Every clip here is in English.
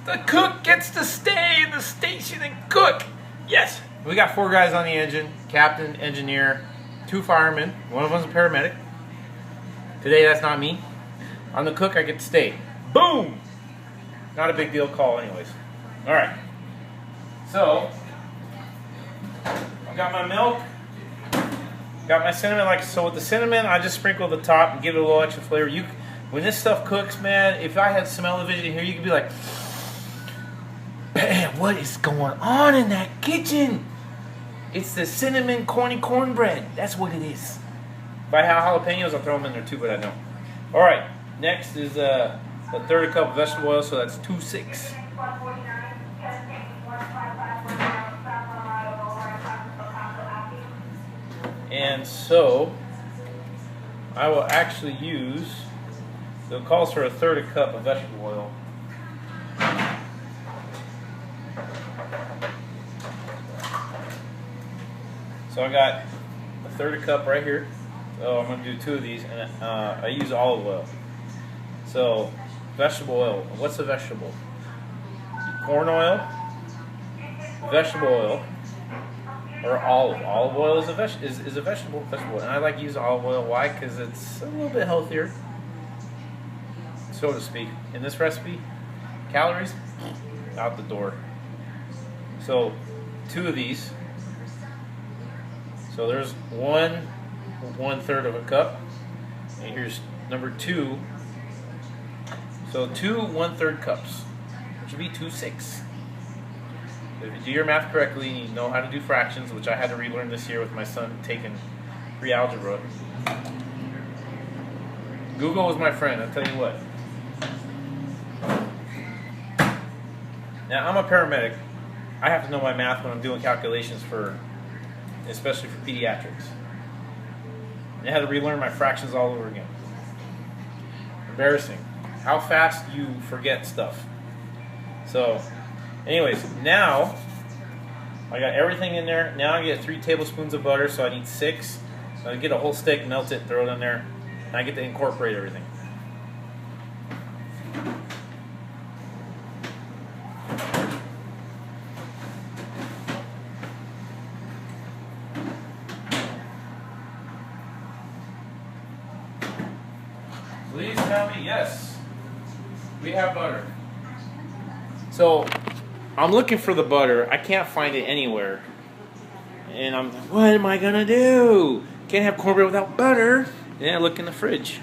The cook gets to stay in the station and cook. Yes. We got 4 guys on the engine. Captain, engineer, 2 firemen. One of them's a paramedic. Today, that's not me. I'm the cook. I get to stay. Boom! Not a big deal call anyways. All right. So, I've got my milk. Got my cinnamon. So with the cinnamon, I just sprinkle the top and give it a little extra flavor. When this stuff cooks, man, if I had smell-o-vision here, you could be like, man, what is going on in that kitchen? It's the cinnamon cornbread. That's what it is. If I have jalapenos, I'll throw them in there too, but I don't. All right, next is a third cup of vegetable oil, so that's 2.6. And so, I will actually use, so it calls for a third cup of vegetable oil. So I got a third cup right here. So I'm going to do 2 of these, and I use olive oil. So, vegetable oil. What's a vegetable? Corn oil, vegetable oil, or olive. Olive oil is a vegetable oil. And I like to use olive oil. Why? Because it's a little bit healthier, so to speak. In this recipe, calories, out the door. So, 2 of these. So there's 1/3 of a cup. And here's number 2. So 2 1/3 cups, which would be 2.6. If you do your math correctly, you know how to do fractions, which I had to relearn this year with my son taking pre-algebra. Google was my friend, I'll tell you what. Now, I'm a paramedic. I have to know my math when I'm doing calculations especially for pediatrics. And I had to relearn my fractions all over again. Embarrassing. How fast you forget stuff. So, anyways, now I got everything in there. Now I get 3 tablespoons of butter, so I need 6. So I get a whole steak, melt it, throw it in there, and I get to incorporate everything. Please tell me yes. We have butter. So, I'm looking for the butter. I can't find it anywhere. And I'm like, what am I going to do? Can't have cornbread without butter. And I look in the fridge.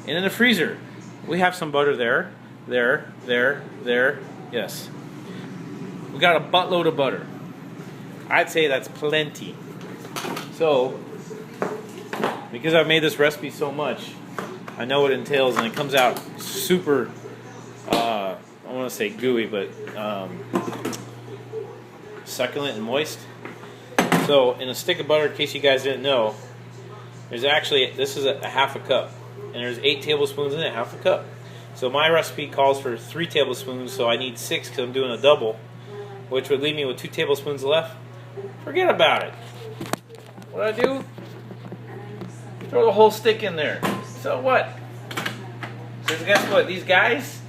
And in the freezer. We have some butter there. There. Yes. We got a buttload of butter. I'd say that's plenty. So, because I've made this recipe so much, I know what it entails, and it comes out super, I don't want to say gooey, but succulent and moist. So in a stick of butter, in case you guys didn't know, there's actually, this is a 1/2 cup, and there's 8 tablespoons in it, 1/2 cup. So my recipe calls for 3 tablespoons, so I need 6 because I'm doing a double, which would leave me with 2 tablespoons left. Forget about it. What I do? Throw the whole stick in there. So what? Because guess what? These guys,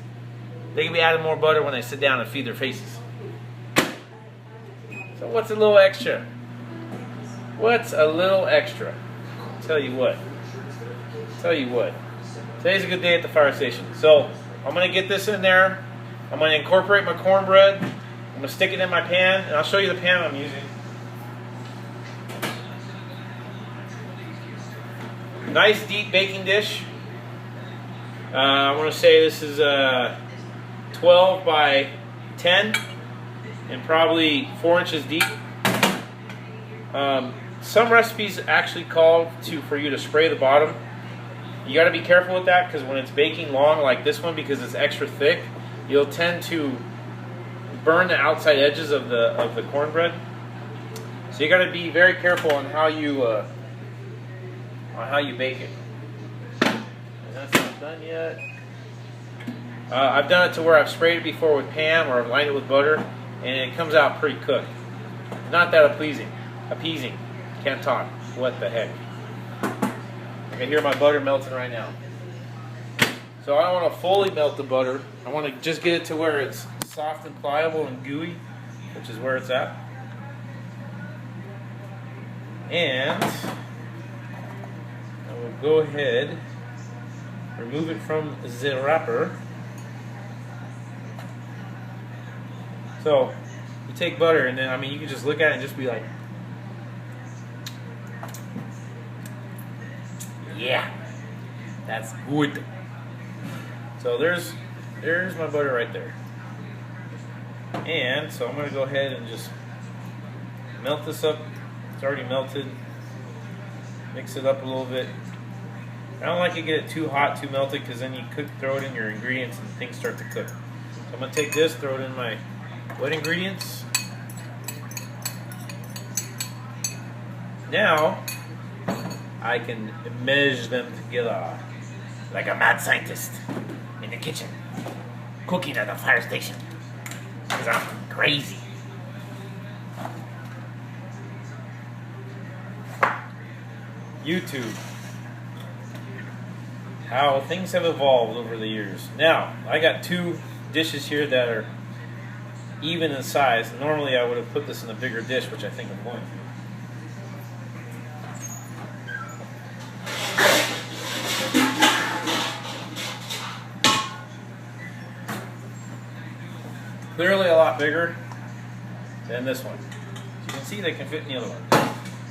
they can be adding more butter when they sit down and feed their faces. So what's a little extra? What's a little extra? Tell you what. Today's a good day at the fire station. So I'm going to get this in there. I'm going to incorporate my cornbread. I'm going to stick it in my pan, and I'll show you the pan I'm using. Nice deep baking dish. I want to say this is 12 by 10 and probably 4 inches deep. Some recipes actually call for you to spray the bottom. You got to be careful with that because when it's baking long like this one, because it's extra thick, you'll tend to burn the outside edges of the cornbread. So you got to be very careful on how you bake it. And that's not done yet. I've done it to where I've sprayed it before with Pam, or I've lined it with butter, and it comes out pretty cooked. Not that appeasing. Can't talk. What the heck? I can hear my butter melting right now. So I don't want to fully melt the butter. I want to just get it to where it's soft and pliable and gooey, which is where it's at. And I will go ahead, remove it from the wrapper. So you take butter and then, I mean, you can just look at it and just be like, yeah, that's good. So there's my butter right there. And so I'm going to go ahead and just melt this up. It's already melted. Mix it up a little bit. I don't like to get it too hot, too melted, because then you throw it in your ingredients and things start to cook. So I'm going to take this, throw it in my wet ingredients. Now I can mesh them together like a mad scientist in the kitchen, cooking at the fire station, because I'm crazy. YouTube. How things have evolved over the years. Now, I got two dishes here that are even in size. Normally I would have put this in a bigger dish, which I think I'm going to. Clearly a lot bigger than this one. As you can see, they can fit in the other one.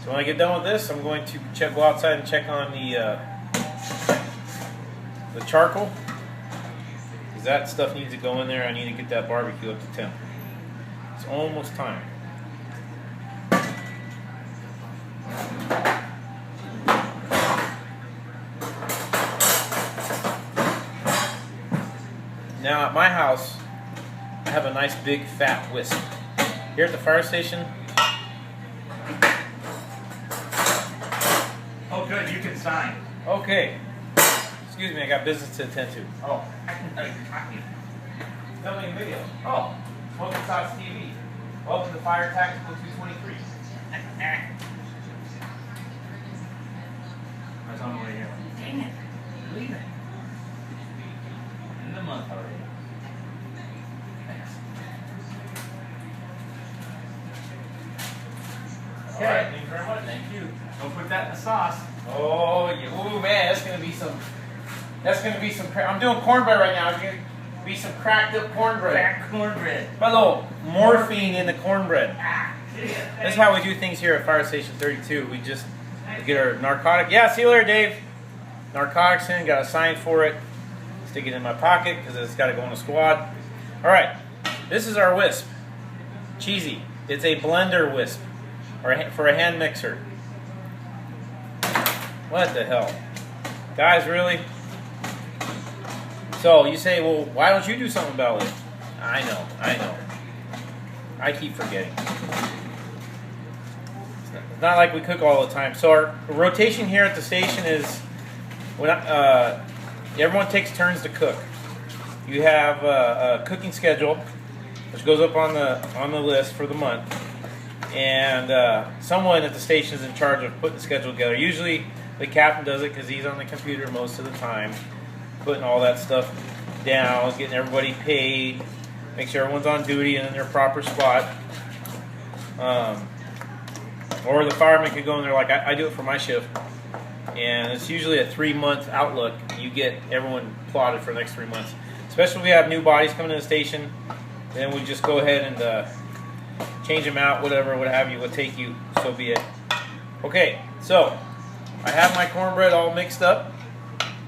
So when I get done with this, I'm going to go outside and check on the charcoal, because that stuff needs to go in there. I need to get that barbecue up to temp. It's almost time. Now at my house, I have a nice big fat whisk. Here at the fire station. Oh good, you can sign. Okay. Excuse me, I got business to attend to. Oh. Filming a video. Oh, Smokinsatts TV. Welcome to Fire Tactical 223. I was on the way here. Dang it. Leave it. In the month already. Thanks. Okay. All right, thank you very much. Thank you. Don't put that in the sauce. Oh, yeah. Ooh, man, that's gonna be some. I'm doing cornbread right now. It's gonna be some cracked up cornbread. Cracked cornbread. A little morphine in the cornbread. Ah, That's how we do things here at Fire Station 32. We just get our narcotic. Yeah, see you later, Dave. Narcotics in. Got a sign for it. Stick it in my pocket because it's got to go in a squad. All right, this is our wisp. Cheesy. It's a blender wisp, or for a hand mixer. What the hell, guys? Really? So you say, well, why don't you do something about it? I know. I keep forgetting. It's not like we cook all the time. So our rotation here at the station is when everyone takes turns to cook. You have a cooking schedule, which goes up on the list for the month, and someone at the station is in charge of putting the schedule together. Usually the captain does it because he's on the computer most of the time, putting all that stuff down, getting everybody paid, make sure everyone's on duty and in their proper spot. Or the fireman could go in there like I do it for my shift, and it's usually a 3-month outlook. You get everyone plotted for the next 3 months. Especially if we have new bodies coming to the station, then we just go ahead and change them out, whatever, what have you, what take you, so be it. Okay, so I have my cornbread all mixed up,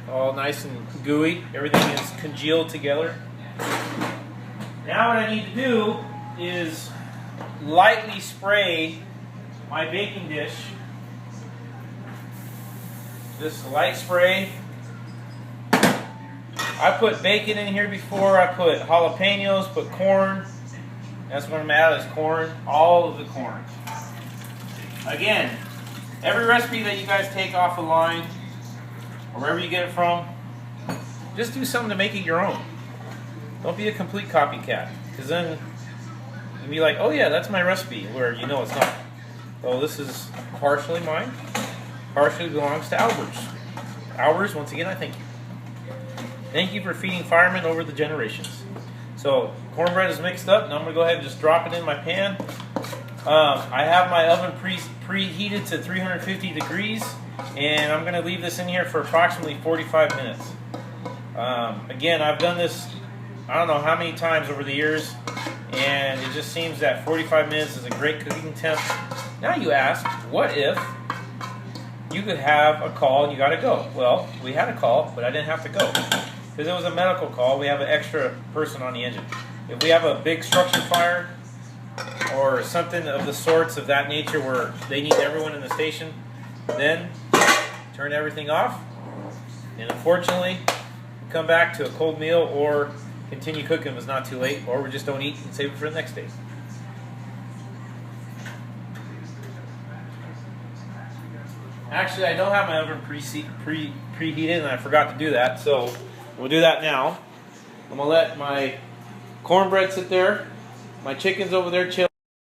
all nice and gooey. Everything is congealed together. Now what I need to do is lightly spray my baking dish. This light spray. I put bacon in here before. I put jalapenos, put corn. That's what I'm at, is corn. All of the corn. Again, every recipe that you guys take off the line, or wherever you get it from, just do something to make it your own. Don't be a complete copycat, because then you'll be like, oh yeah, that's my recipe, where you know it's not. So this is partially mine, partially belongs to Albert's. Albert's, once again, I thank you. Thank you for feeding firemen over the generations. So cornbread is mixed up. Now I'm going to go ahead and just drop it in my pan. I have my oven preheated to 350 degrees, and I'm going to leave this in here for approximately 45 minutes. Again, I've done this I don't know how many times over the years, and it just seems that 45 minutes is a great cooking temp. Now you ask, what if you could have a call and you got to go? Well, we had a call, but I didn't have to go because it was a medical call. We have an extra person on the engine. If we have a big structure fire or something of the sorts of that nature where they need everyone in the station, then turn everything off, and unfortunately come back to a cold meal or continue cooking if it's not too late, or we just don't eat and save it for the next day. Actually, I don't have my oven preheated, and I forgot to do that, so we'll do that now. I'm going to let my cornbread sit there, my chicken's over there chill.